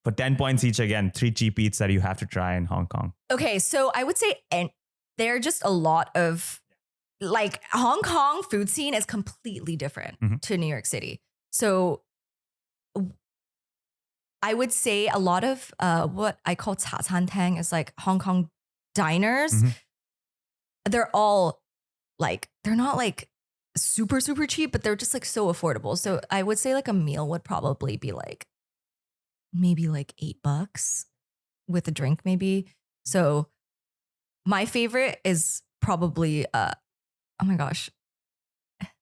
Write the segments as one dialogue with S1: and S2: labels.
S1: For 10 points each again, 3 cheap eats that you have to try in Hong Kong.
S2: Okay, so I would say there are just a lot of like Hong Kong food scene is completely different to New York City. So I would say a lot of what I call 茶餐廳 is like Hong Kong diners. They're all like, they're not like super, super cheap, but they're just like so affordable. So I would say like a meal would probably be like maybe like $8 with a drink maybe. So my favorite is probably, oh my gosh,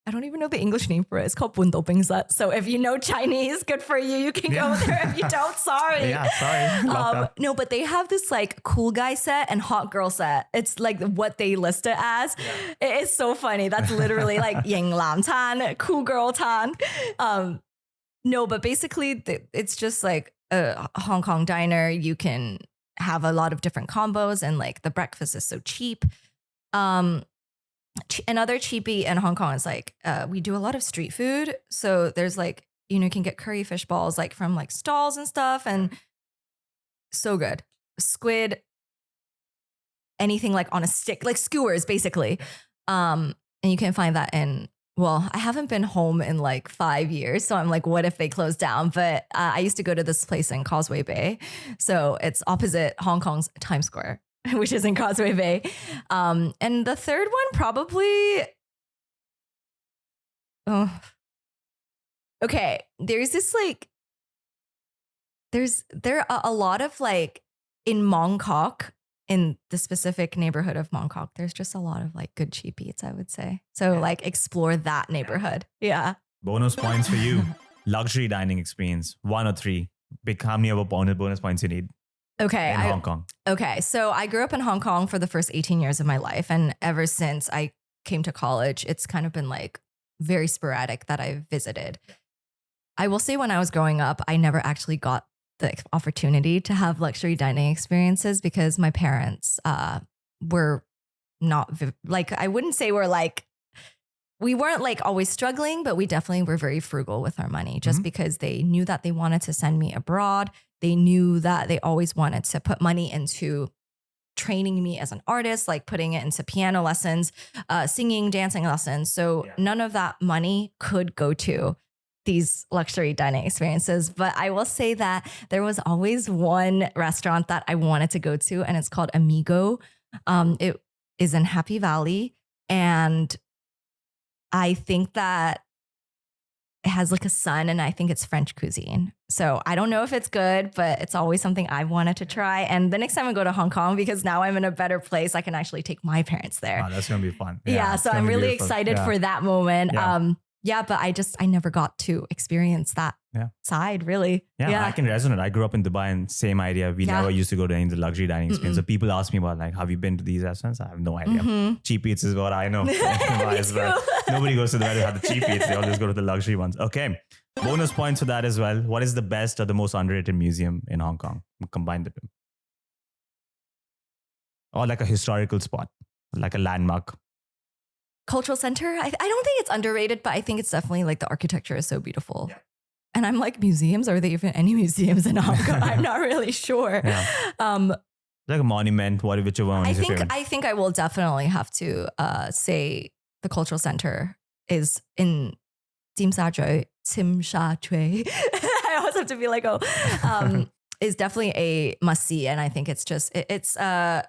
S2: I don't even know the English name for it. It's called Bun Do Bing Set. So if you know Chinese, good for you. You can go there. If you don't, sorry.
S1: Yeah, sorry.
S2: No, but they have this like cool guy set and hot girl set. It's like what they list it as. Yeah. It is so funny. That's literally like Ying Lam Tan, cool girl Tan. No, but basically it's just like a Hong Kong diner. You can have a lot of different combos and like the breakfast is so cheap. Another cheapie in Hong Kong is like, we do a lot of street food. So there's like, you can get curry fish balls like from like stalls and stuff and so good. Squid, anything like on a stick, like skewers basically. And you can find that I haven't been home in like 5 years. So I'm like, what if they close down? But I used to go to this place in Causeway Bay. So it's opposite Hong Kong's Times Square, which is in Causeway Bay. And the third one probably, okay, there's this like, there are a lot of like in Mongkok, in the specific neighborhood of Mongkok, there's just a lot of like good cheap eats, I would say. So like explore that neighborhood. Yeah.
S1: Bonus points for you. Luxury dining experience, 1 or 3. How many of a bonus points you need?
S2: Okay.
S1: In Hong Kong.
S2: Okay. So I grew up in Hong Kong for the first 18 years of my life. And ever since I came to college, it's kind of been like very sporadic that I've visited. I will say when I was growing up, I never actually got the opportunity to have luxury dining experiences because my parents were not like, I wouldn't say we weren't like always struggling, but we definitely were very frugal with our money just because they knew that they wanted to send me abroad. They knew that they always wanted to put money into training me as an artist, like putting it into piano lessons, singing, dancing lessons. So none of that money could go to these luxury dining experiences. But I will say that there was always one restaurant that I wanted to go to, and it's called Amigo. It is in Happy Valley. And I think that it has like a son, and I think it's French cuisine. So I don't know if it's good, but it's always something I wanted to try. And the next time I go to Hong Kong, because now I'm in a better place, I can actually take my parents there.
S1: Oh, that's going to be fun.
S2: Yeah, so I'm really excited for that moment. But I never got to experience that side, really.
S1: Yeah, I can resonate. I grew up in Dubai and same idea. We never used to go to any of the luxury dining experience. So people ask me about like, have you been to these restaurants? I have no idea. Cheap eats is what I know. As well. Nobody goes to the to have the cheap eats. They always go to the luxury ones. Okay. Bonus points for that as well. What is the best or the most underrated museum in Hong Kong? Combine the two. Or like a historical spot, like a landmark.
S2: Cultural center. I don't think it's underrated, but I think it's definitely like the architecture is so beautiful. Yeah. And I'm like, museums? Are there even any museums in Hong Kong? I'm not really sure.
S1: Like a monument, whichever one is your favorite.
S2: I think I will definitely have to say the cultural center is in Tsim Sha Tsui. I always have to be like, is definitely a must see. And I think it's just, it's a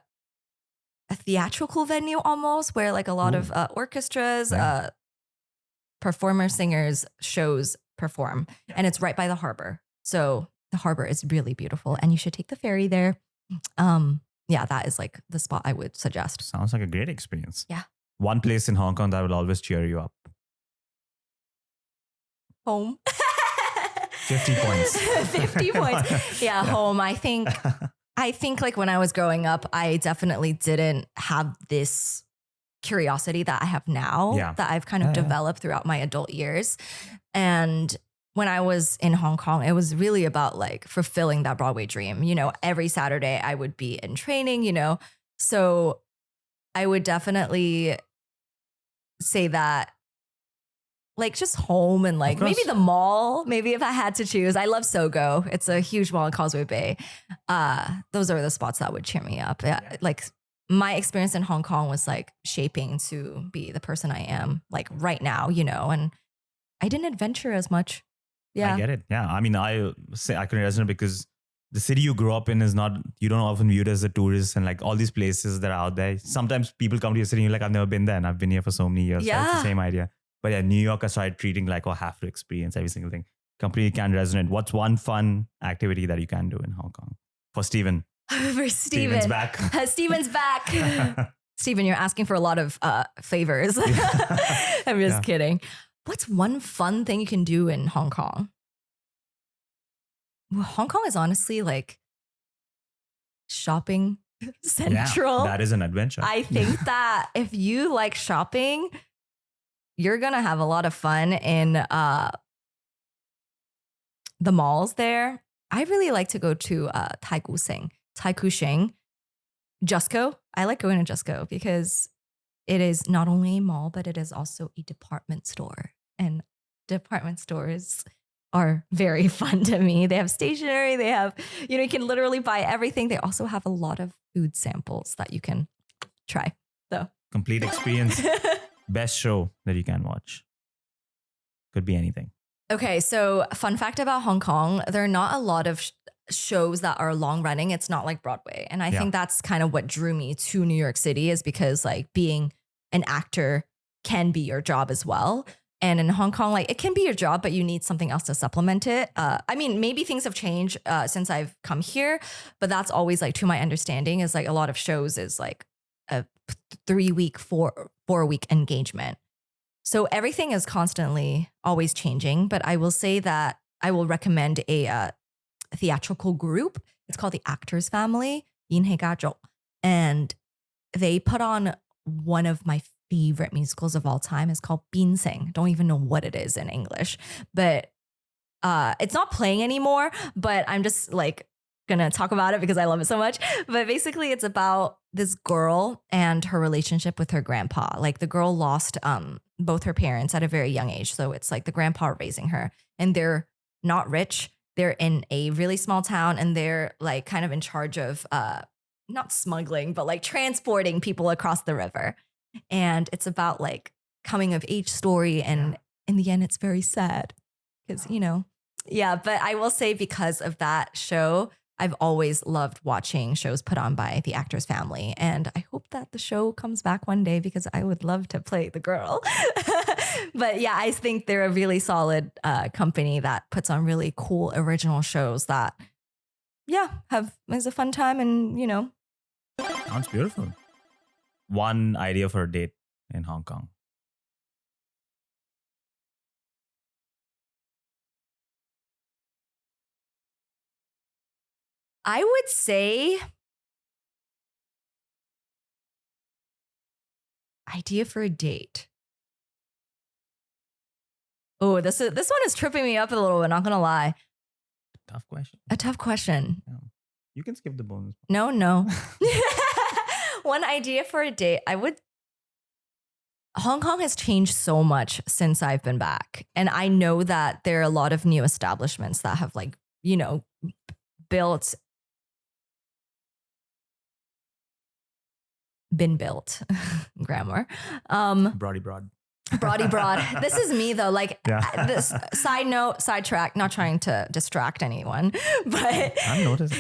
S2: theatrical venue almost, where like a lot of orchestras, performers, singers, shows perform. And it's right by the harbor. So the harbor is really beautiful and you should take the ferry there. That is like the spot I would suggest.
S1: Sounds like a great experience.
S2: Yeah.
S1: One place in Hong Kong that will always cheer you up.
S2: Home.
S1: 50 points.
S2: 50 points. Yeah, home. I think like when I was growing up, I definitely didn't have this curiosity that I have now that I've kind of developed throughout my adult years. And when I was in Hong Kong, it was really about like fulfilling that Broadway dream. Every Saturday I would be in training, so I would definitely say that like just home and like maybe the mall, maybe if I had to choose. I love Sogo. It's a huge mall in Causeway Bay. Those are the spots that would cheer me up. Like my experience in Hong Kong was like shaping to be the person I am like right now, you know, and I didn't adventure as much. Yeah.
S1: I get it. Yeah. I mean, I say I can resonate because the city you grew up in is not, you don't often view it as a tourist, and like all these places that are out there. Sometimes people come to your city and you're like, I've never been there and I've been here for so many years.
S2: Yeah.
S1: So it's the same idea. But yeah, New York, I started treating like, I have to experience every single thing. Completely can resonate. What's one fun activity that you can do in Hong Kong? For Steven.
S2: For Steven.
S1: Steven's back.
S2: Steven's back. Steven, you're asking for a lot of favors. I'm just kidding. What's one fun thing you can do in Hong Kong? Well, Hong Kong is honestly like shopping central.
S1: Yeah, that is an adventure.
S2: I think that if you like shopping, you're going to have a lot of fun in the malls there. I really like to go to Tai Kushing, Justco. I like going to Justco because it is not only a mall, but it is also a department store. And department stores are very fun to me. They have stationery. They have, you can literally buy everything. They also have a lot of food samples that you can try. So
S1: complete experience. Best show that you can watch. Could be anything.
S2: Okay, so fun fact about Hong Kong, there are not a lot of shows that are long running. It's not like Broadway. And I think that's kind of what drew me to New York City, is because like being an actor can be your job as well. And in Hong Kong, like it can be your job, but you need something else to supplement it. I mean, maybe things have changed since I've come here, but that's always like, to my understanding, is like a lot of shows is like a 3-week, 4-week engagement. So everything is constantly always changing, but I will say that I will recommend a theatrical group. It's called the Actors Family, Viveca Chow, and they put on one of my favorite musicals of all time. It's called Bin Sing. Don't even know what it is in English, but it's not playing anymore, but I'm just like gonna talk about it because I love it so much. But basically it's about this girl and her relationship with her grandpa. Like the girl lost both her parents at a very young age. So it's like the grandpa raising her, and they're not rich. They're in a really small town, and they're like kind of in charge of not smuggling, but like transporting people across the river. And it's about like coming of age story. And in the end, it's very sad because, but I will say, because of that show, I've always loved watching shows put on by the Actors Family. And I hope that the show comes back one day because I would love to play the girl. But yeah, I think they're a really solid company that puts on really cool original shows that, is a fun time. And,
S1: Sounds beautiful. One idea for a date in Hong Kong.
S2: I would say idea for a date. Oh, this one is tripping me up a little bit, not gonna lie.
S1: Tough question.
S2: A tough question.
S1: Yeah. You can skip the bonus.
S2: No. One idea for a date. Hong Kong has changed so much since I've been back. And I know that there are a lot of new establishments that have been built. Grammar.
S1: Broady broad.
S2: Broady broad. This is me though. This sidetrack, not trying to distract anyone, but
S1: I noticed.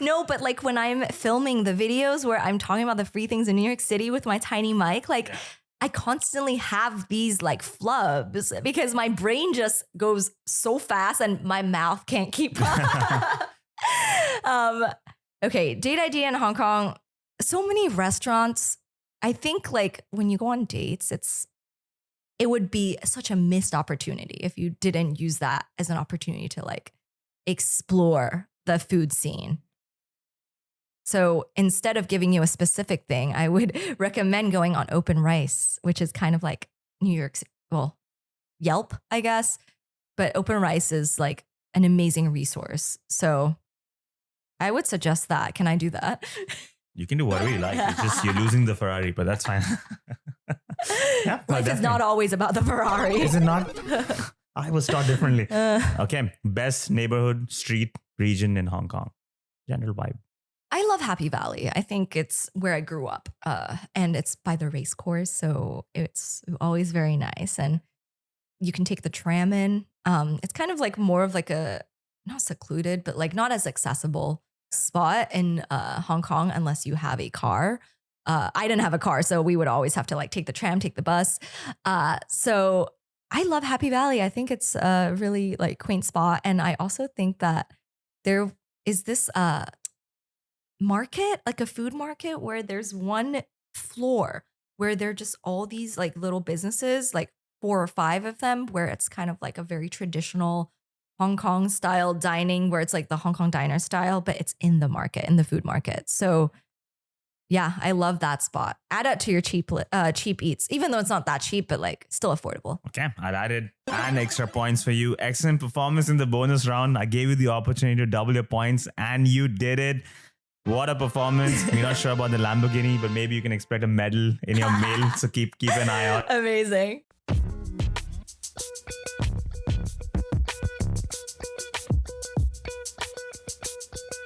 S2: No, but like when I'm filming the videos where I'm talking about the free things in New York City with my tiny mic, I constantly have these like flubs because my brain just goes so fast and my mouth can't keep up. Okay, date idea in Hong Kong. So many restaurants. I think like when you go on dates, it would be such a missed opportunity if you didn't use that as an opportunity to like explore the food scene. So instead of giving you a specific thing, I would recommend going on Open Rice, which is kind of like New York's, Yelp, I guess. But Open Rice is like an amazing resource. So I would suggest that. Can I do that?
S1: You can do whatever you like. It's just you're losing the Ferrari, but that's fine. Yeah,
S2: Life is not always about the Ferrari.
S1: Is it not? I was taught differently. Okay. Best neighborhood, street, region in Hong Kong. General vibe.
S2: I love Happy Valley. I think it's where I grew up, and it's by the race course, so it's always very nice. And you can take the tram in. It's kind of like more of like a not secluded, but like not as accessible spot in Hong Kong unless you have a car. I didn't have a car, so we would always have to like take the tram, take the bus. So I love Happy Valley. I think it's a really like quaint spot, and I also think that there is this market, like a food market, where there's one floor where there are just all these like little businesses, like 4 or 5 of them, where it's kind of like a very traditional Hong Kong style dining, where it's like the Hong Kong diner style, but it's in the market, in the food market. So yeah, I love that spot. Add it to your cheap eats, even though it's not that cheap, but like still affordable.
S1: Okay, I'll add it. And extra points for you. Excellent performance in the bonus round. I gave you the opportunity to double your points and you did it. What a performance. We're not sure about the Lamborghini, but maybe you can expect a medal in your mail. So keep an eye out.
S2: Amazing.